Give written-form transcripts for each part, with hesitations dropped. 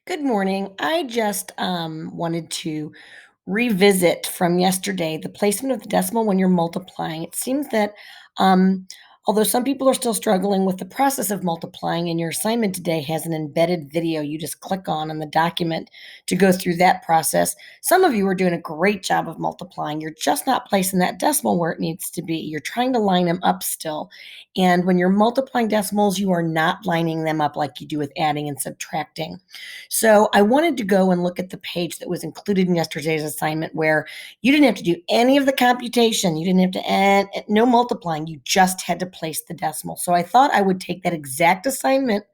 Good morning. I just wanted to revisit from yesterday the placement of the decimal when you're multiplying. It seems that um, although some people are still struggling with the process of multiplying, and your assignment today has an embedded video you just click on the document to go through that process, some of you are doing a great job of multiplying. You're just not placing that decimal where it needs to be. You're trying to line them up still. And when you're multiplying decimals, you are not lining them up like you do with adding and subtracting. So I wanted to go and look at the page that was included in yesterday's assignment where you didn't have to do any of the computation. You didn't have to add, no multiplying. You just had to place the decimal. So I thought I would take that exact assignment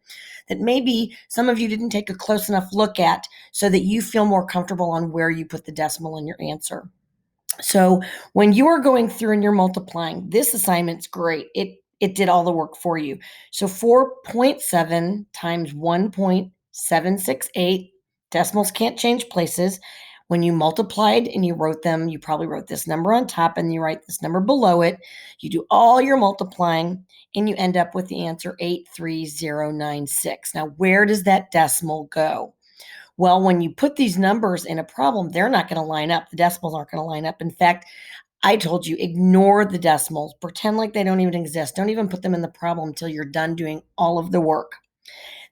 that maybe some of you didn't take a close enough look at so that you feel more comfortable on where you put the decimal in your answer. So when you are going through and you're multiplying, this assignment's great. It did all the work for you. So 4.7 times 1.768, decimals can't change places. When you multiplied and you wrote them, you probably wrote this number on top and you write this number below it. You do all your multiplying and you end up with the answer 83096. Now, where does that decimal go? Well, when you put these numbers in a problem, they're not going to line up. The decimals aren't going to line up. In fact, I told you, ignore the decimals. Pretend like they don't even exist. Don't even put them in the problem until you're done doing all of the work.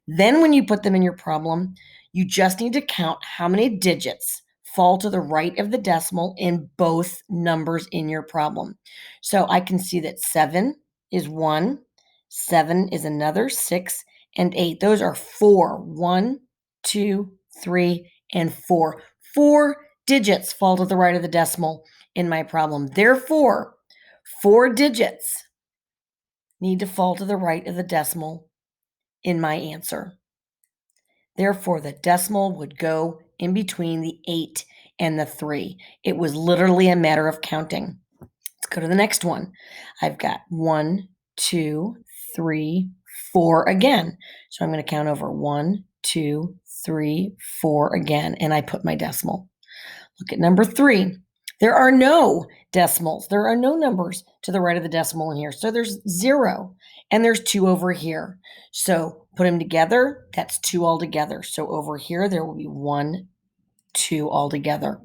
Then when you put them in your problem, you just need to count how many digits fall to the right of the decimal in both numbers in your problem. So I can see that 7 is 1, 7 is another, 6 and 8. Those are 4. 1, 2, 3, and 4. 4 digits fall to the right of the decimal in my problem. Therefore, 4 digits need to fall to the right of the decimal in my answer. Therefore, the decimal would go in between the 8 and the 3. It was literally a matter of counting. Let's go to the next one. I've got 1, 2, 3, 4 again. So I'm going to count over 1, 2, 3, 4 again, and I put my decimal. Look at number 3. There are no decimals. There are no numbers to the right of the decimal in here. So there's 0 and there's 2 over here. So put them together, that's 2 altogether. So over here, there will be 1, 2 altogether.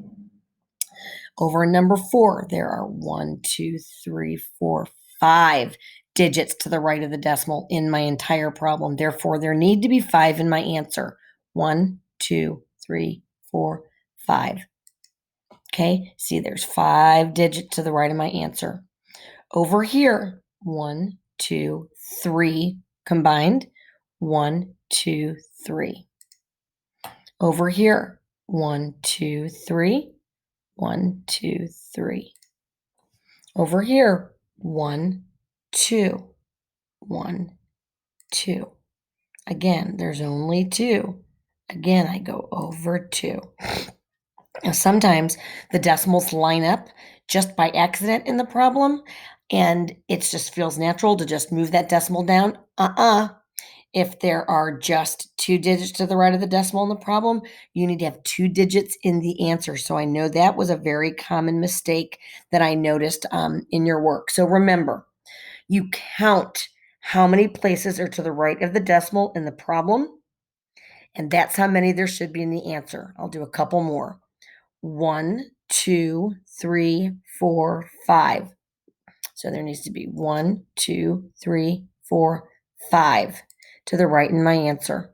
Over in number 4, there are 1, 2, 3, 4, 5 digits to the right of the decimal in my entire problem. Therefore, there need to be 5 in my answer. 1, 2, 3, 4, 5. Okay, see there's 5 digits to the right of my answer. Over here, 1, 2, 3 combined. 1, 2, 3. Over here, 1, 2, 3. 1, 2, 3. Over here, 1, 2. 1, 2. Again, there's only 2. Again, I go over 2. Now, sometimes the decimals line up just by accident in the problem, and it just feels natural to just move that decimal down. If there are just 2 digits to the right of the decimal in the problem, you need to have 2 digits in the answer. So I know that was a very common mistake that I noticed in your work. So remember, you count how many places are to the right of the decimal in the problem, and that's how many there should be in the answer. I'll do a couple more. 1, 2, 3, 4, 5. So there needs to be 1, 2, 3, 4, 5 to the right in my answer.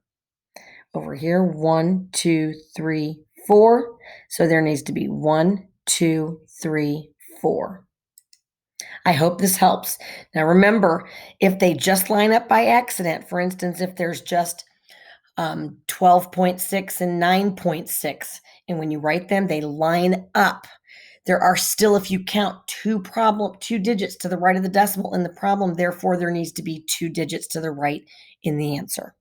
Over here, 1, 2, 3, 4. So there needs to be 1, 2, 3, 4. I hope this helps. Now remember, if they just line up by accident, for instance, if there's just 12.6 and 9.6, and when you write them, they line up. There are still, if you count 2 digits to the right of the decimal in the problem, therefore there needs to be 2 digits to the right in the answer.